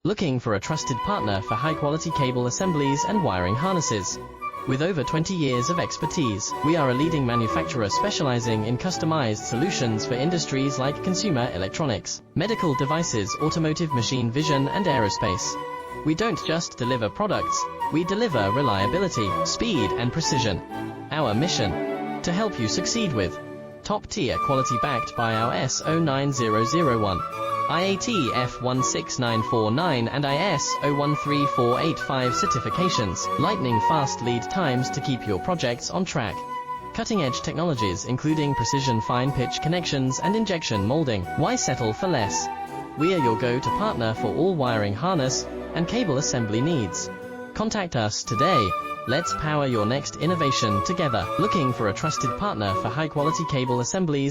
Looking for a trusted partner for high-quality cable assemblies and wiring harnesses? With over 20 years of expertise, we are a leading manufacturer specializing in customized solutions for industries like consumer electronics, medical devices, automotive, machine vision, and aerospace. We don't just deliver products, we deliver reliability, speed, and precision. Our mission: to help you succeed with top-tier quality backed by our ISO 9001, IATF 16949 and ISO 13485 certifications, lightning-fast lead times to keep your projects on track. Cutting-edge technologies including precision fine-pitch connections and injection molding. Why settle for less? We are your go-to partner for all wiring harness and cable assembly needs. Contact us today. Let's power your next innovation together. Looking for a trusted partner for high-quality cable assemblies